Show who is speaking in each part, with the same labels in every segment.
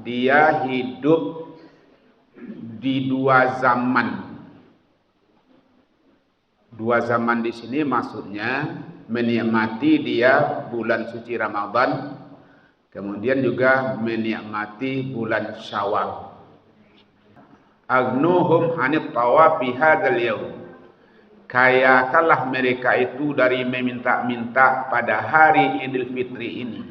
Speaker 1: dia hidup di dua zaman. Dua zaman di sini maksudnya menikmati dia bulan suci Ramadan, kemudian juga menikmati bulan Syawal. Agnuhum anit tawafi hadzal yaum. Kayakanlah mereka itu dari meminta-minta pada hari Idul Fitri ini.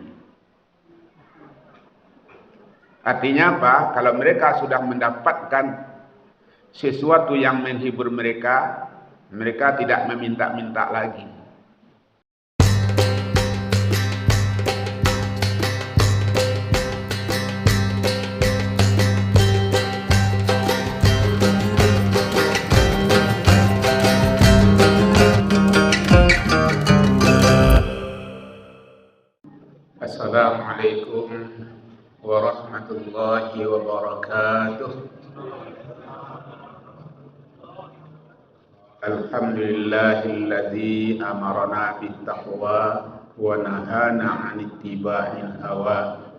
Speaker 1: Artinya apa? Kalau mereka sudah mendapatkan sesuatu yang menghibur mereka, mereka tidak meminta-minta lagi. Assalamualaikum warahmatullahi wabarakatuh. Alhamdulillahilladzi amarana bittaqwa wa nahana 'anit tiba'il hawa.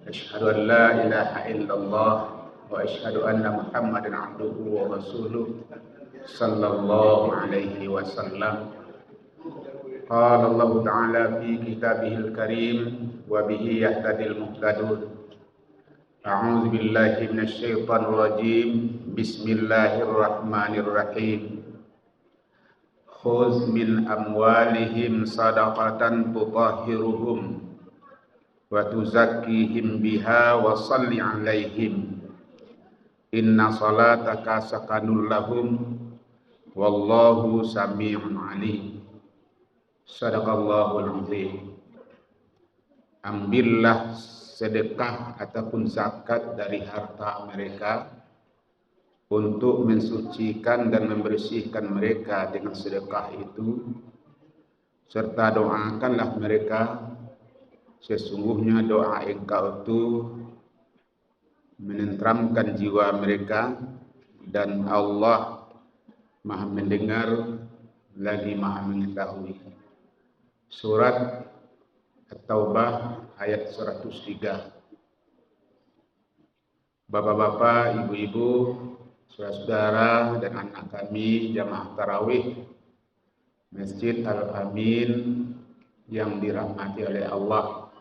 Speaker 1: Asyhadu an la ilaha illallah wa asyhadu anna Muhammadan 'abduhu wa rasuluh sallallahu alaihi wasallam. Qala Allah Ta'ala fi kitabihil karim wa bihi yahtadil muhtadun. A'udzu billahi minasy syaithanir rajim. Bismillahirrahmanirrahim. Khudz min amwalihim shadaqatan tutahhiruhum wa tuzakkihim biha wa shalli 'alaihim. Inna salataka sakanul lahum wallahu samii'un 'alim. Shadaqallahul azim. Ambillah sedekah ataupun zakat dari harta mereka untuk mensucikan dan membersihkan mereka dengan sedekah itu, serta doakanlah mereka, sesungguhnya doa engkau itu menenteramkan jiwa mereka, dan Allah Maha mendengar lagi Maha mengetahui. Surat At-Taubah ayat 103. Bapak-bapak, ibu-ibu, saudara-saudara dan anak kami jamaah tarawih Masjid Al-Amin yang dirahmati oleh Allah.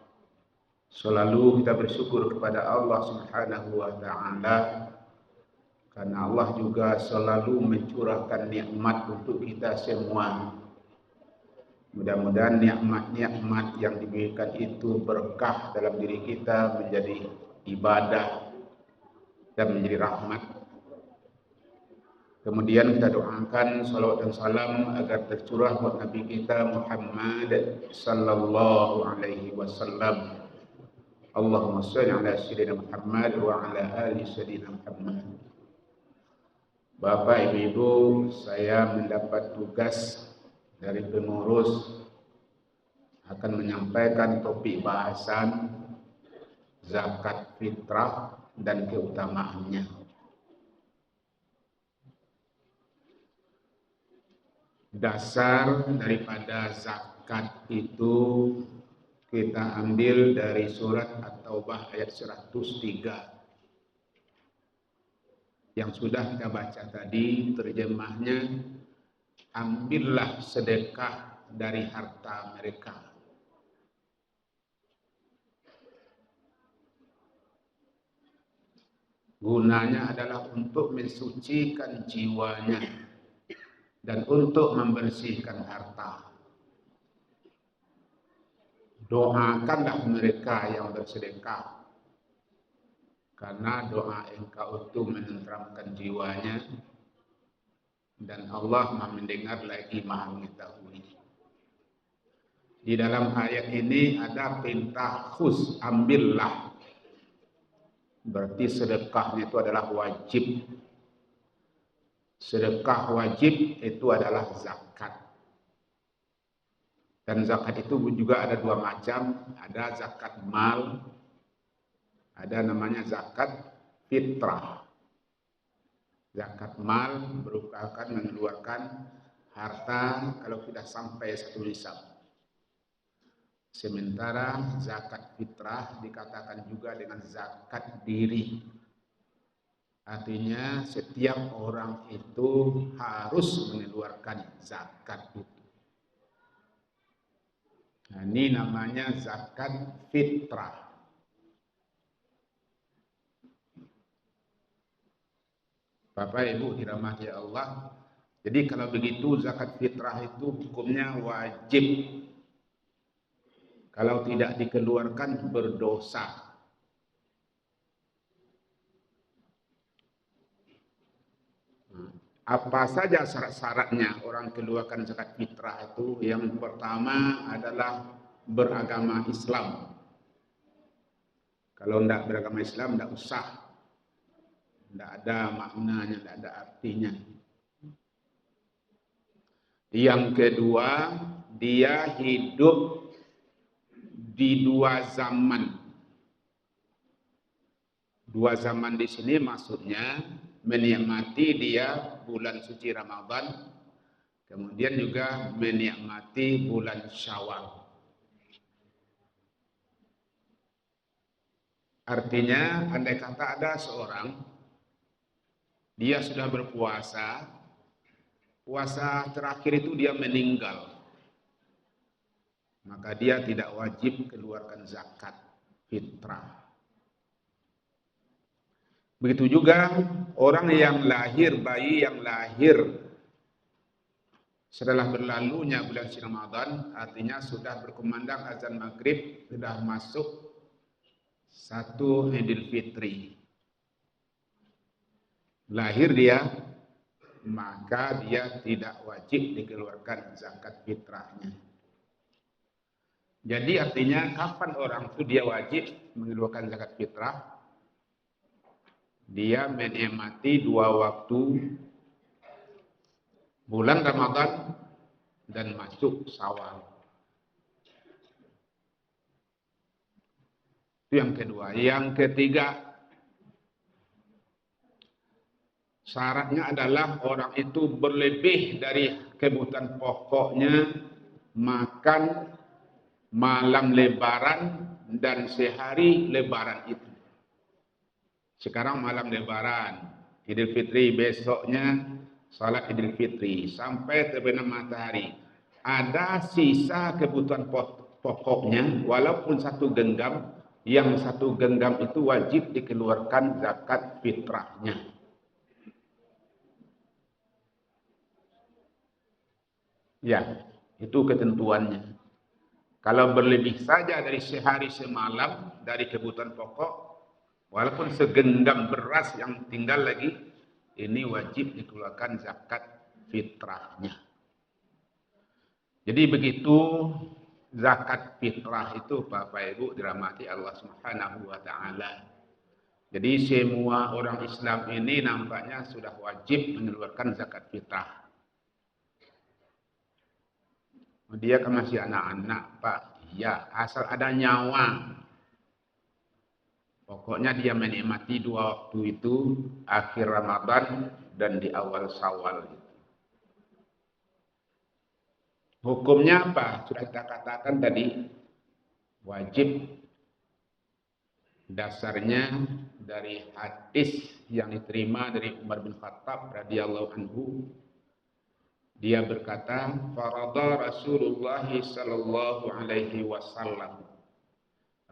Speaker 1: Selalu kita bersyukur kepada Allah Subhanahu wa Ta'ala, karena Allah juga selalu mencurahkan nikmat untuk kita semua. Mudah-mudahan nikmat-nikmat yang diberikan itu berkah dalam diri kita, menjadi ibadah dan menjadi rahmat. Kemudian kita doakan salawat dan salam agar tercurah buat Nabi kita Muhammad sallallahu alaihi wasallam. Allahumma shalli ala sayyidina Muhammad wa ala ali sayyidina Muhammad. Bapak, Ibu, saya mendapat tugas dari pengurus akan menyampaikan topik bahasan zakat fitrah dan keutamaannya. Dasar daripada zakat itu kita ambil dari surat At-Taubah ayat 103 yang sudah kita baca tadi. Terjemahnya, ambillah sedekah dari harta mereka. Gunanya adalah untuk mensucikan jiwanya dan untuk membersihkan harta. Doakanlah mereka yang bersedekah, karena doa engkau itu menenteramkan jiwanya, dan Allah Maha mendengar lagi Maha mengetahui. Di dalam ayat ini ada perintah khus, ambillah. Berarti sedekahnya itu adalah wajib. Sedekah wajib itu adalah zakat. Dan zakat itu juga ada dua macam. Ada zakat mal, ada namanya zakat fitrah. Zakat mal merupakan mengeluarkan harta kalau sudah sampai satu nisab. Sementara zakat fitrah dikatakan juga dengan zakat diri. Artinya setiap orang itu harus mengeluarkan zakat itu. Nah, ini namanya zakat fitrah. Bapak Ibu dirahmati Allah. Jadi kalau begitu zakat fitrah itu hukumnya wajib. Kalau tidak dikeluarkan berdosa. Apa saja syarat-syaratnya orang keluarkan zakat fitrah itu? Yang pertama adalah beragama Islam. Kalau tidak beragama Islam, tidak usah. Tidak ada maknanya, tidak ada artinya. Yang kedua, dia hidup di dua zaman. Dua zaman di sini maksudnya menikmati dia bulan suci Ramadan, kemudian juga menikmati bulan Syawal. Artinya, andai kata ada seorang, dia sudah berpuasa, puasa terakhir itu dia meninggal, maka dia tidak wajib keluarkan zakat fitrah. Begitu juga orang yang lahir, bayi yang lahir setelah berlalunya bulan suci Ramadan, artinya sudah berkumandang azan maghrib, sudah masuk satu Idul Fitri. Lahir dia, maka dia tidak wajib dikeluarkan zakat fitrahnya. Jadi artinya kapan orang itu dia wajib mengeluarkan zakat fitrah? Dia menikmati dua waktu bulan Ramadan dan masuk Syawal. Itu yang kedua. Yang ketiga, syaratnya adalah orang itu berlebih dari kebutuhan pokoknya makan malam Lebaran dan sehari Lebaran itu. Sekarang malam Lebaran, Idul Fitri, besoknya salat Idul Fitri, sampai terbenam matahari. Ada sisa kebutuhan pokoknya, walaupun satu genggam, yang satu genggam itu wajib dikeluarkan zakat fitrahnya. Ya, itu ketentuannya. Kalau berlebih saja dari sehari semalam dari kebutuhan pokok, walaupun segenggam beras yang tinggal lagi, ini wajib dikeluarkan zakat fitrahnya. Jadi begitu zakat fitrah itu Bapak Ibu dirahmati Allah Subhanahu wa taala. Jadi semua orang Islam ini nampaknya sudah wajib mengeluarkan zakat fitrah. Dia kan masih anak-anak, Pak. Ya, asal ada nyawa. Pokoknya dia menikmati dua waktu itu, akhir Ramadan dan di awal Syawal. Hukumnya apa? Sudah kita katakan tadi, wajib. Dasarnya dari hadis yang diterima dari Umar bin Khattab radhiyallahu anhu. Dia berkata, "Farada Rasulullah sallallahu alaihi wasallam."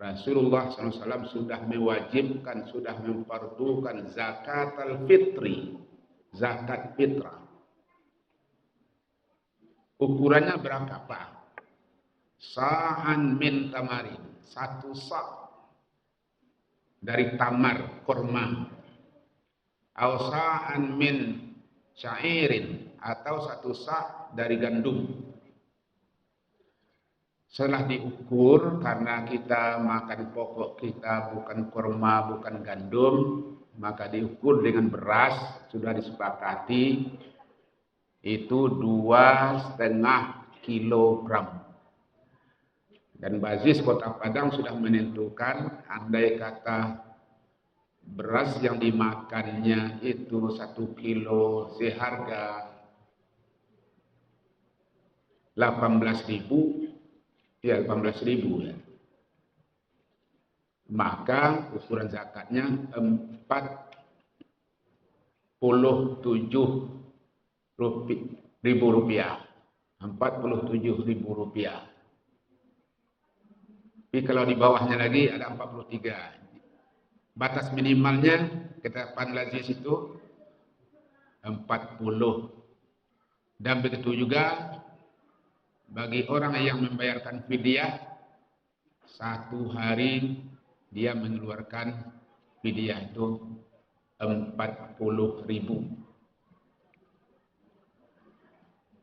Speaker 1: Rasulullah SAW sudah mewajibkan, sudah memfardukan zakat al-fitri, zakat fitrah. Ukurannya berapa, Pak? Sa'an min tamarin, satu sa' dari tamar, kurma. Au sa'an min syairin, atau satu sa' dari gandum. Setelah diukur, karena kita makan pokok kita bukan kurma, bukan gandum, maka diukur dengan beras, sudah disepakati, itu 2,5 kilogram. Dan Bazis Kota Padang sudah menentukan, andai kata beras yang dimakannya itu 1 kilo seharga 18.000, Ya, 18.000 ya. Maka ukuran zakatnya 47.000 rupiah. 47.000 rupiah. Tapi kalau di bawahnya lagi ada 43. Batas minimalnya kita panlazis itu 40. Dan begitu juga bagi orang yang membayarkan fidyah, 1 hari dia mengeluarkan fidyah itu 40.000.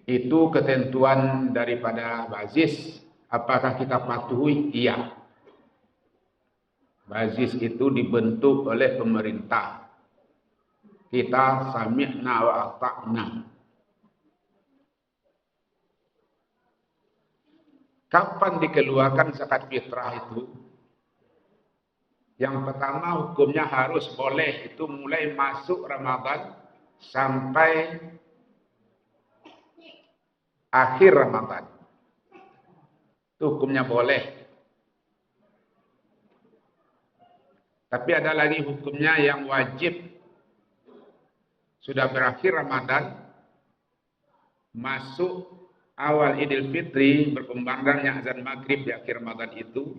Speaker 1: Itu ketentuan daripada bazis. Apakah kita patuhi? Iya. Bazis itu dibentuk oleh pemerintah. Kita sami'na wa ata'na. Kapan dikeluarkan zakat fitrah itu? Yang pertama hukumnya harus boleh. Itu mulai masuk Ramadan sampai akhir Ramadan. Itu hukumnya boleh. Tapi ada lagi hukumnya yang wajib. Sudah berakhir Ramadan, masuk awal Idul Fitri, berkumandangnya azan maghrib di akhir Ramadan itu,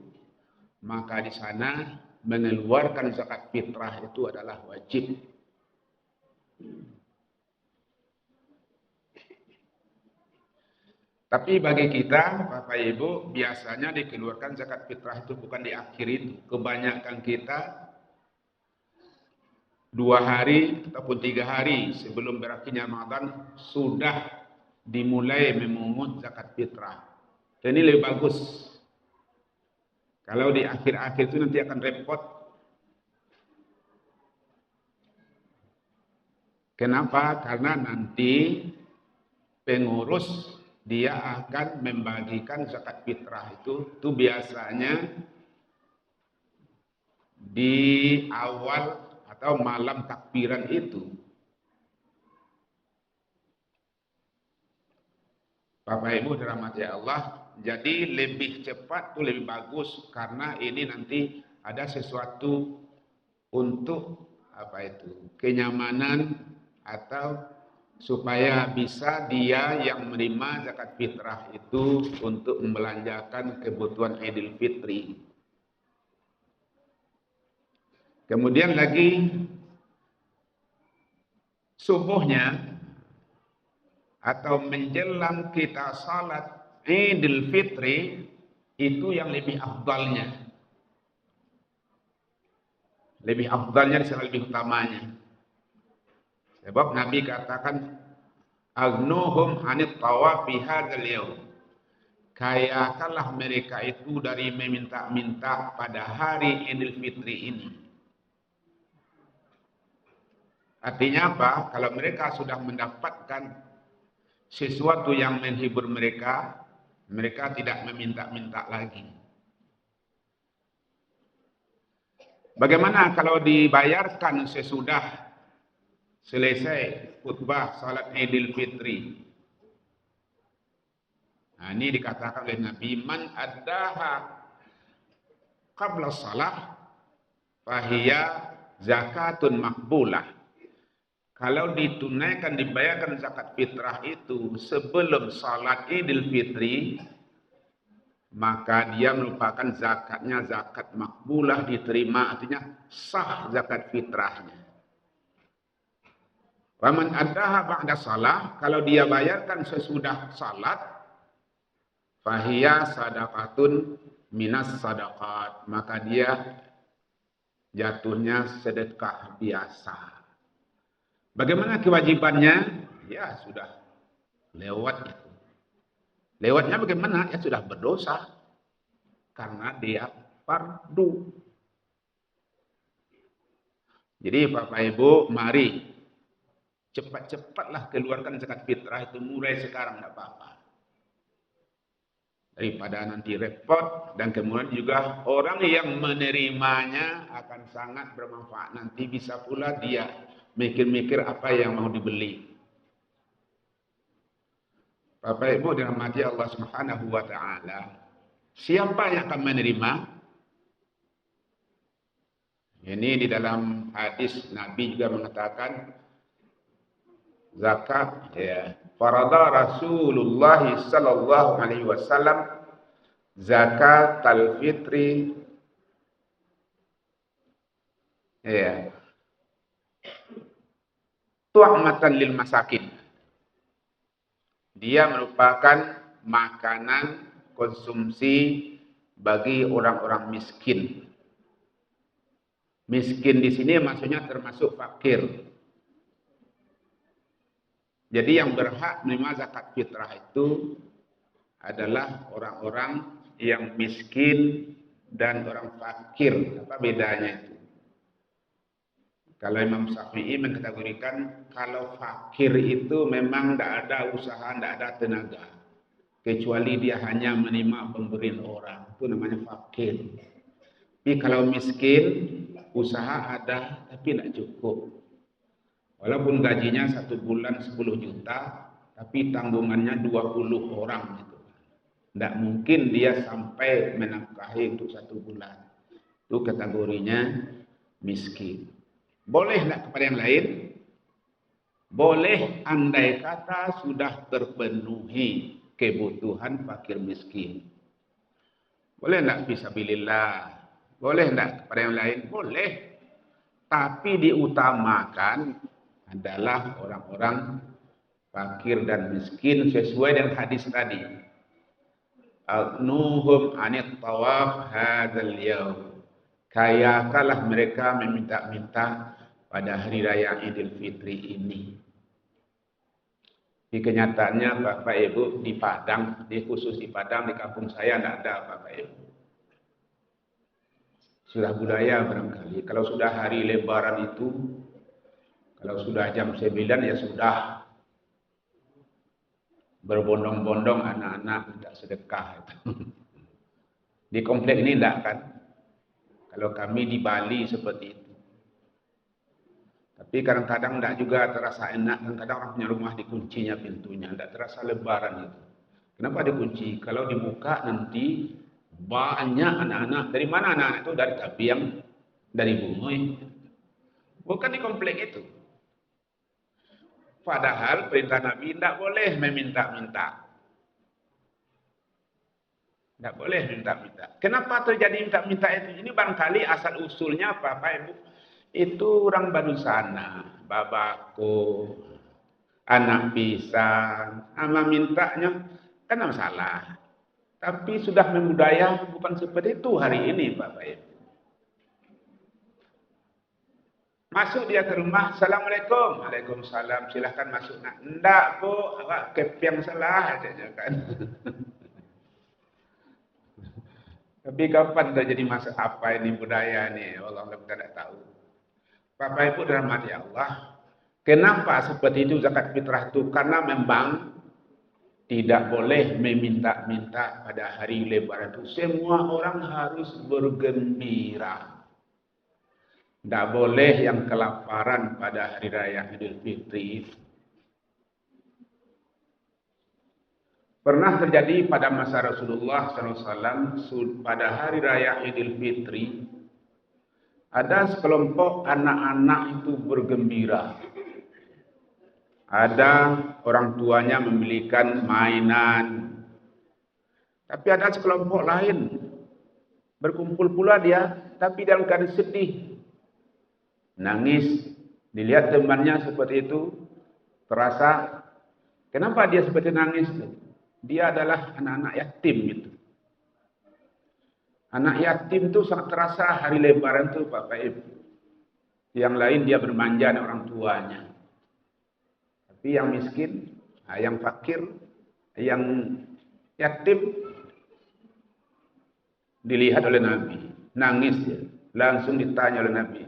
Speaker 1: maka di sana mengeluarkan zakat fitrah itu adalah wajib. Tapi bagi kita, Bapak Ibu, biasanya dikeluarkan zakat fitrah itu bukan di akhir itu. Kebanyakan kita 2 hari ataupun 3 hari sebelum berakhirnya Ramadan sudah dimulai memungut zakat fitrah. Dan ini lebih bagus. Kalau di akhir-akhir itu nanti akan repot. Kenapa? Karena nanti pengurus dia akan membagikan zakat fitrah itu biasanya di awal atau malam takbiran itu. Bapak Ibu dirahmati Allah, jadi lebih cepat itu lebih bagus karena ini nanti ada sesuatu untuk kenyamanan atau supaya bisa dia yang menerima zakat fitrah itu untuk membelanjakan kebutuhan Idul Fitri. Kemudian lagi subuhnya atau menjelang kita salat Idul Fitri itu yang lebih afdalnya. Lebih afdalnya lebih utamanya. Sebab Nabi katakan agnuhum anit tawafi hadzal yaum. Kayakanlah mereka itu dari meminta-minta pada hari Idul Fitri ini. Artinya apa? Kalau mereka sudah mendapatkan sesuatu yang menghibur mereka, mereka tidak meminta-minta lagi. Bagaimana kalau dibayarkan sesudah selesai khutbah salat Idul Fitri? Nah, ini dikatakan oleh Nabi, man addaha qabla salah fahiya zakatun makbulah. Kalau ditunaikan, dibayarkan zakat fitrah itu sebelum salat Idul Fitri, maka dia merupakan zakatnya zakat makbulah, diterima, artinya sah zakat fitrahnya. Waman addaha ba'da salah, kalau dia bayarkan sesudah salat, fahiya sadaqatun minas sadaqat, maka dia jatuhnya sedekah biasa. Bagaimana kewajibannya? Ya sudah lewat itu. Lewatnya bagaimana? Ya sudah berdosa karena dia fardu. Jadi Bapak Ibu, mari cepat-cepatlah keluarkan zakat fitrah itu mulai sekarang, tidak apa-apa. Daripada nanti repot, dan kemudian juga orang yang menerimanya akan sangat bermanfaat. Nanti bisa pula dia mikir-mikir apa yang mau dibeli. Bapak Ibu dirahmati Allah Subhanahu wa taala. Siapa yang akan menerima? Ini di dalam hadis Nabi juga mengatakan zakat, ya. Farada Rasulullah sallallahu alaihi wasallam zakat al-fitri, ya, tu'matan lil masakin. Dia merupakan makanan konsumsi bagi orang-orang miskin. Miskin di sini maksudnya termasuk fakir. Jadi yang berhak menerima zakat fitrah itu adalah orang-orang yang miskin dan orang fakir. Apa bedanya itu? Kalau Imam Syafi'i mengkategorikan kalau fakir itu memang tidak ada usaha, tidak ada tenaga. Kecuali dia hanya menerima pemberian orang. Itu namanya fakir. Tapi kalau miskin, usaha ada tapi tidak cukup. Walaupun gajinya 1 bulan 10 juta, tapi tanggungannya 20 orang. Gitu. Tidak mungkin dia sampai menafkahi untuk 1 bulan. Itu kategorinya miskin. Boleh tidak kepada yang lain? Boleh andai kata sudah terpenuhi kebutuhan fakir miskin. Boleh tidak fisabilillah? Boleh tidak kepada yang lain? Boleh. Tapi diutamakan adalah orang-orang fakir dan miskin sesuai dengan hadis tadi. Nuhum anit tawaf hadzal yaum. Kayakalah mereka meminta-minta pada hari raya Idul Fitri ini. Di kenyataannya Bapak Ibu di Padang, di khusus di Padang, di kampung saya tidak ada Bapak Ibu. Sudah budaya barangkali. Kalau sudah hari Lebaran itu, kalau sudah jam 9 ya sudah berbondong-bondong anak-anak minta sedekah. Di komplek ini tidak kan? Kalau kami di Bali seperti itu. Tapi kadang-kadang tidak juga terasa enak. Kadang-kadang orang punya rumah dikuncinya pintunya. Tidak terasa Lebaran itu. Kenapa dikunci? Kalau dibuka nanti banyak anak-anak. Dari mana anak-anak itu? Dari Tapiang, dari Bungoy. Bukan di komplek itu. Padahal perintah Nabi tidak boleh meminta-minta. Tidak boleh minta-minta. Kenapa terjadi minta-minta itu? Ini barangkali asal usulnya Bapak Ibu. Itu orang Badusana, babako, anak pisang, ama mintanya kan masalah. Tapi sudah membudaya bukan seperti itu hari ini Bapak Ibu. Masuk dia ke rumah, Assalamualaikum. Waalaikumsalam, silahkan masuk. Nah, enggak bu, awak kepiang salah aja kan. Tapi kapan terjadi masa apa ini budaya ini? Allah kita tidak tahu. Bapak Ibu dirahmati Allah. Kenapa seperti itu zakat fitrah itu? Karena memang tidak boleh meminta-minta pada hari Lebaran itu. Semua orang harus bergembira. Tidak boleh yang kelaparan pada hari raya Idul Fitri. Pernah terjadi pada masa Rasulullah SAW pada hari raya Idul Fitri. Ada sekelompok anak-anak itu bergembira. Ada orang tuanya membelikan mainan. Tapi ada sekelompok lain. Berkumpul pula dia, tapi dalam keadaan sedih. Nangis, dilihat temannya seperti itu, terasa, kenapa dia seperti nangis? Dia adalah anak-anak yatim itu. Anak yatim itu sangat terasa hari Lebaran itu Bapak Ibu. Yang lain dia bermanja dengan orang tuanya. Tapi yang miskin, yang fakir, yang yatim, dilihat oleh Nabi. Nangis dia. Langsung ditanya oleh Nabi.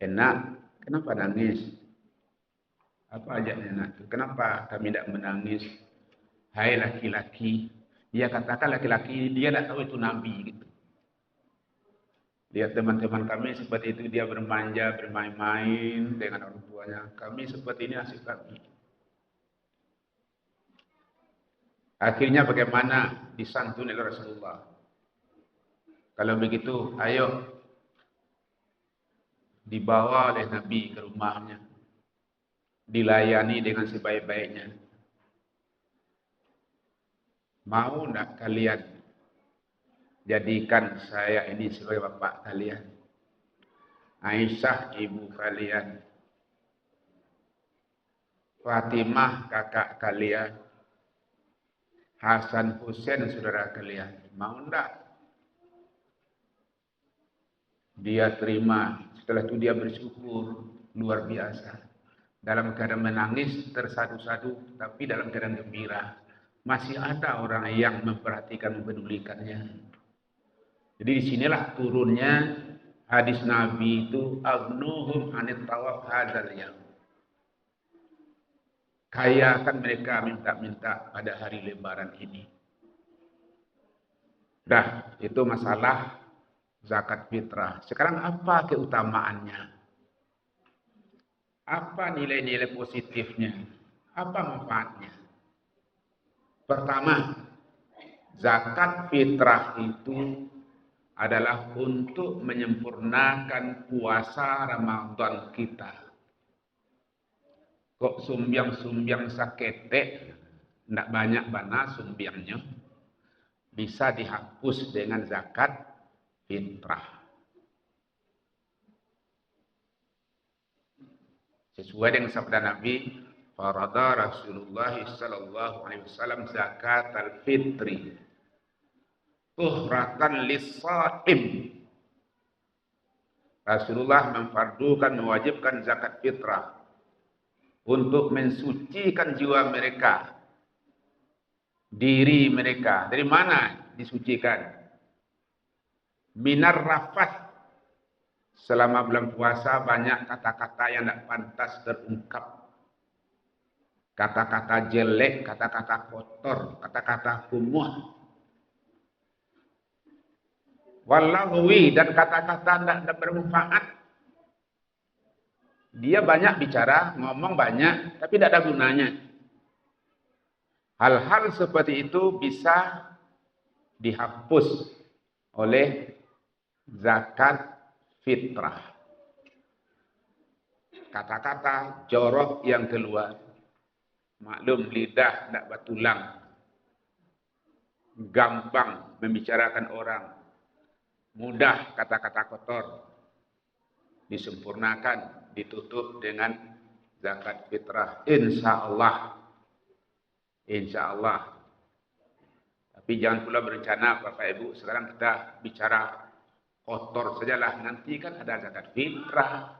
Speaker 1: Enak, kenapa nangis? Apa ajaknya nak? Kenapa kami tidak menangis? Hai laki-laki. Dia katakan laki-laki, dia tidak tahu itu Nabi. Gitu. Lihat teman-teman kami seperti itu, dia bermanja, bermain-main dengan orang tuanya. Kami seperti ini nasib kami. Akhirnya bagaimana disantuni oleh Rasulullah. Kalau begitu, ayo dibawa oleh Nabi ke rumahnya. Dilayani dengan sebaik-baiknya. Mau enggak kalian jadikan saya ini sebagai bapak kalian? Aisyah ibu kalian. Fatimah kakak kalian. Hasan Husain saudara kalian. Mau enggak? Dia terima. Setelah itu dia bersyukur luar biasa. Dalam keadaan menangis tersadu-sadu, tapi dalam keadaan gembira. Masih ada orang yang memperhatikan, mempedulikannya. Jadi disinilah turunnya hadis Nabi itu, agnuhum anit tawaf hadzal yaum. Kayakan mereka minta-minta pada hari lebaran ini. Dah, itu masalah zakat fitrah. Sekarang apa keutamaannya? Apa nilai-nilai positifnya? Apa manfaatnya? Pertama, zakat fitrah itu adalah untuk menyempurnakan puasa Ramadan kita. Kok sumbiang-sumbiang saketek, tidak banyak bana sumbiangnya, bisa dihapus dengan zakat fitrah. Sesuai dengan sabda Nabi, farada Rasulullah sallallahu alaihi wasallam zakat al-fitri tuhratan lis-shaim. Rasulullah memfardukan, mewajibkan zakat fitrah untuk mensucikan jiwa mereka, diri mereka. Dari mana disucikan? Minar rafath. Selama bulan puasa banyak kata-kata yang tidak pantas terungkap. Kata-kata jelek, kata-kata kotor, kata-kata kumuh. Wallahuwi, dan kata-kata tidak bermanfaat. Dia banyak bicara, ngomong banyak, tapi tidak ada gunanya. Hal-hal seperti itu bisa dihapus oleh zakat fitrah. Kata-kata jorok yang keluar. Maklum lidah tidak bertulang. Gampang membicarakan orang. Mudah kata-kata kotor. Disempurnakan, ditutup dengan zakat fitrah. Insya Allah. Insya Allah. Tapi jangan pula berencana Bapak Ibu, sekarang kita bicara kotor sajalah, nanti kan ada zakat fitrah.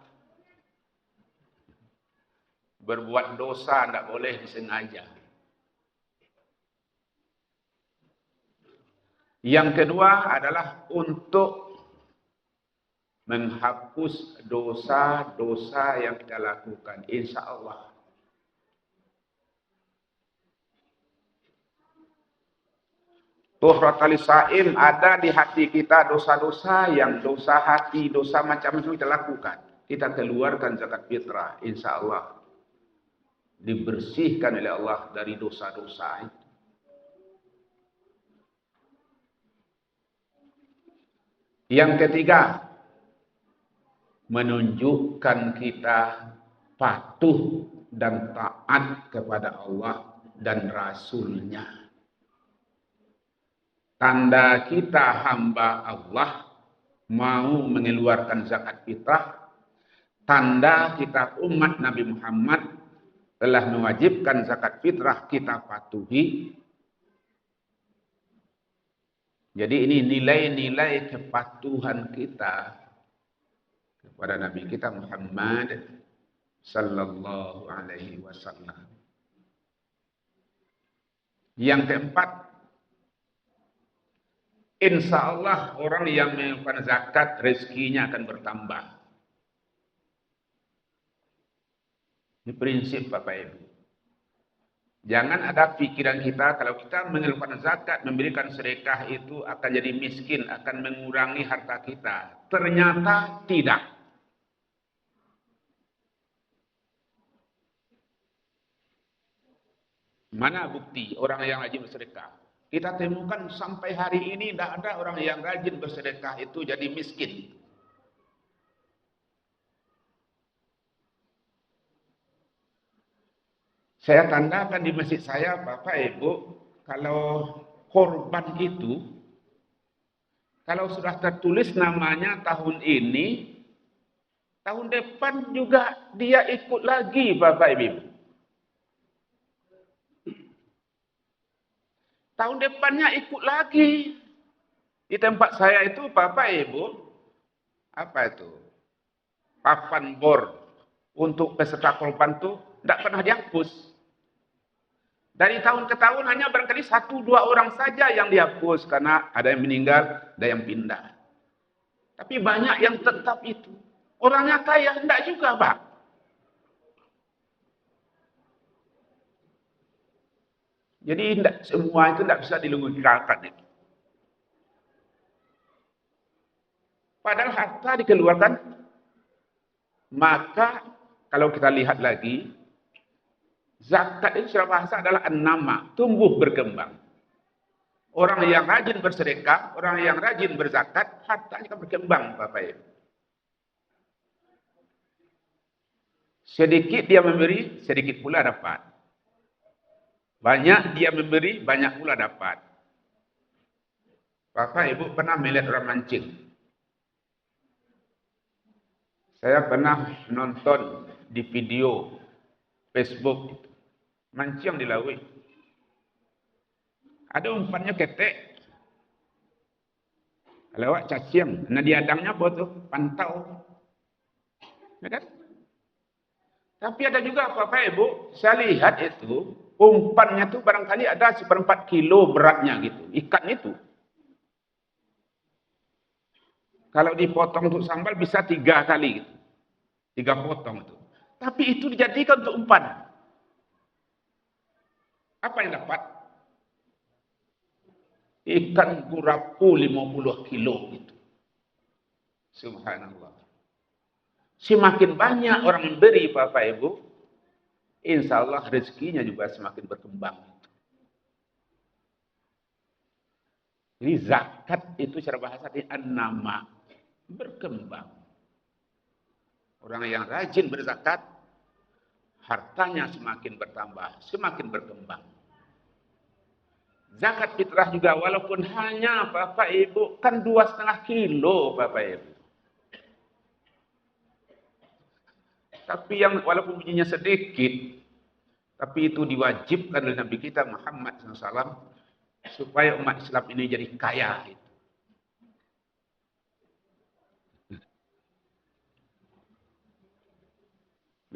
Speaker 1: Berbuat dosa tidak boleh disengaja. Yang kedua adalah untuk menghapus dosa-dosa yang kita lakukan, insya Allah. Tuhratal lisaim, ada di hati kita dosa-dosa yang dosa hati, dosa macam itu kita lakukan. Kita keluarkan zakat fitrah, insya Allah dibersihkan oleh Allah dari dosa-dosa itu. Yang ketiga, menunjukkan kita patuh dan taat kepada Allah dan Rasul-Nya. Tanda kita hamba Allah mau mengeluarkan zakat fitrah, tanda kita umat Nabi Muhammad telah mewajibkan zakat fitrah, kita patuhi. Jadi ini nilai-nilai kepatuhan kita kepada Nabi kita Muhammad sallallahu alaihi wasallam. Yang keempat, insya Allah orang yang melakukan zakat rezekinya akan bertambah. Ini prinsip Bapak Ibu. Jangan ada pikiran kita kalau kita mengeluarkan zakat, memberikan sedekah itu akan jadi miskin, akan mengurangi harta kita. Ternyata tidak. Mana bukti orang yang rajin bersedekah? Kita temukan sampai hari ini tidak ada orang yang rajin bersedekah itu jadi miskin. Saya tandakan di masjid saya, Bapak Ibu, kalau korban itu, kalau sudah tertulis namanya tahun ini, tahun depan juga dia ikut lagi, Bapak Ibu. Tahun depannya ikut lagi. Di tempat saya itu, Bapak Ibu, apa itu? Papan bor untuk peserta korban itu tidak pernah dihapus. Dari tahun ke tahun hanya barangkali 1-2 orang saja yang dihapus karena ada yang meninggal, ada yang pindah. Tapi banyak yang tetap itu. Orangnya kaya, tidak juga, Pak. Jadi semua itu tidak bisa dilogikakan itu. Padahal harta dikeluarkan, maka kalau kita lihat lagi, zakat itu secara bahasa adalah an-nama, tumbuh berkembang. Orang yang rajin bersedekah, orang yang rajin berzakat, hartanya akan berkembang, Bapak Ibu. Sedikit dia memberi, sedikit pula dapat. Banyak dia memberi, banyak pula dapat. Bapak Ibu pernah melihat orang mancing? Saya pernah nonton di video Facebook itu. Mancing di laut. Ada umpannya ketek. Lewat cacing. Nah diadangnya apa tuh? Pantau. Ya kan? Tapi ada juga Bapak Ibu, saya lihat itu, umpannya tuh barangkali ada 1/4 kilo beratnya gitu, ikan itu. Kalau dipotong untuk sambal bisa 3 kali gitu. 3 potong itu. Tapi itu dijadikan untuk umpan. Apa yang dapat? Ikan gurapu 50 kilo gitu. Subhanallah. Semakin banyak orang memberi Bapak Ibu, insya Allah rezekinya juga semakin berkembang. Jadi zakat itu secara bahasa an-nama, berkembang. Orang yang rajin berzakat, hartanya semakin bertambah, semakin berkembang. Zakat fitrah juga walaupun hanya Bapak Ibu, kan 2,5 kilo Bapak Ibu. Tapi yang walaupun bijinya sedikit, tapi itu diwajibkan oleh Nabi kita Muhammad SAW supaya umat Islam ini jadi kaya.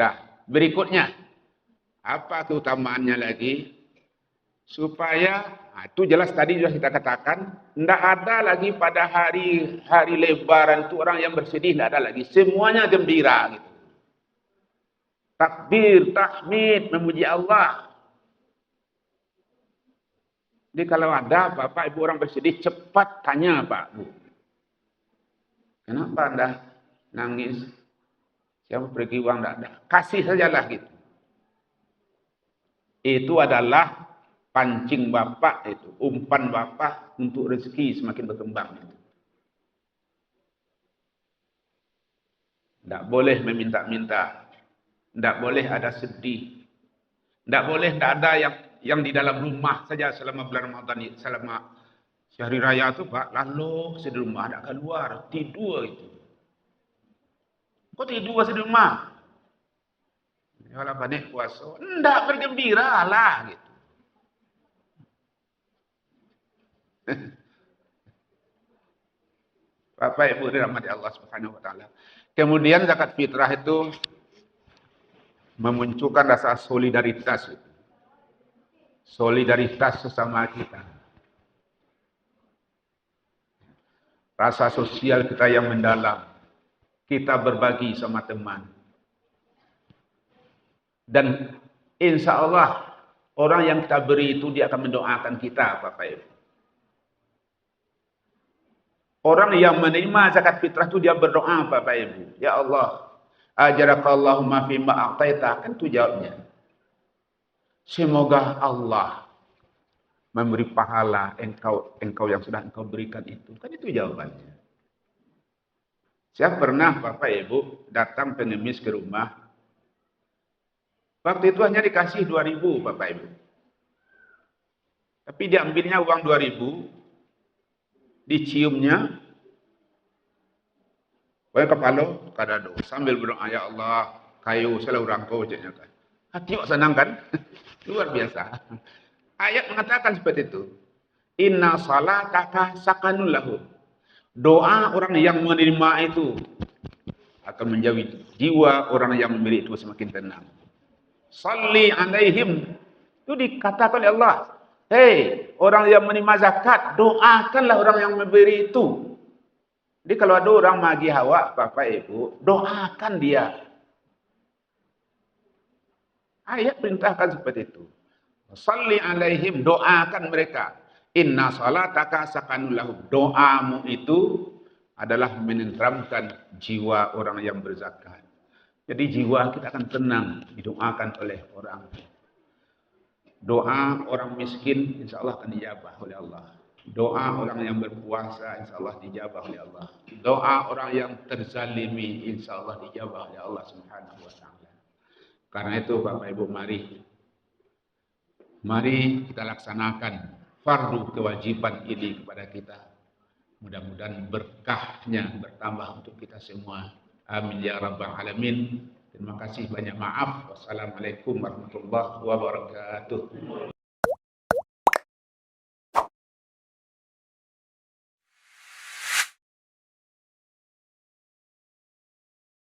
Speaker 1: Nah, berikutnya apa keutamaannya lagi? Supaya itu jelas tadi sudah kita katakan, tidak ada lagi pada hari Lebaran itu orang yang bersedih, tidak ada lagi. Semuanya gembira gitu. Takbir, tahmid, memuji Allah. Jadi kalau ada Bapak Ibu orang bersedih, cepat tanya Pak Bu. Kenapa Anda nangis? Siapa pergi uang tidak ada? Kasih sajalah gitu. Itu adalah pancing Bapak itu, umpan Bapak untuk rezeki semakin berkembang. Tidak boleh meminta-minta. Tidak boleh ada sedih. Tidak boleh tidak ada yang di dalam rumah saja selama bulan Ramadan, selama hari raya itu Pak, lalu di rumah tidak keluar, tidur itu. Kok tidur di rumah? Kalau panik puasa, tidak bergembira lah gitu. Bapak Ibu dirahmati Allah Subhanahu wa taala. Kemudian zakat fitrah itu memunculkan rasa solidaritas. Solidaritas sesama kita. Rasa sosial kita yang mendalam. Kita berbagi sama teman. Dan insya Allah orang yang kita beri itu dia akan mendoakan kita Bapak Ibu. Orang yang menerima zakat fitrah itu dia berdoa Bapak Ibu. Ya Allah, ajarakallahu ma fi ma a'taita, kan itu jawabnya. Semoga Allah memberi pahala engkau yang sudah engkau berikan itu. Kan itu jawabannya. Saya pernah Bapak Ibu datang pengemis ke rumah. Waktu itu hanya dikasih 2.000 Bapak Ibu. Tapi diambilnya uang 2.000, diciumnya, kepala kadado sambil berdoa, ya Allah, kayu selalu rangkau jadinya kan. Hati senang kan? Luar biasa. Ayat mengatakan seperti itu. Inna salataka sakanul lahu. Doa orang yang menerima itu akan menjauhi jiwa orang yang memberi itu semakin tenang. Salli alaihim. Itu dikatakan oleh Allah. Hei, orang yang menerima zakat, doakanlah orang yang memberi itu. Jadi kalau ada orang magi hawa, Bapak Ibu, doakan dia. Ayat perintahkan seperti itu. Salli alaihim, doakan mereka. Inna salataka sakanul lahum. Doamu itu adalah menenteramkan jiwa orang yang berzakat. Jadi jiwa kita akan tenang didoakan oleh orang. Doa orang miskin insya Allah akan dijabah oleh Allah. Doa orang yang berpuasa insya Allah dijabah oleh Allah. Doa orang yang terzalimi insya Allah dijabah oleh Allah Subhanahu wa ta'ala. Karena itu Bapak Ibu, mari kita laksanakan fardu kewajiban ini kepada kita. Mudah-mudahan berkahnya bertambah untuk kita semua. Amin ya rabbal alamin. Terima kasih, banyak maaf. Wassalamualaikum warahmatullahi wabarakatuh.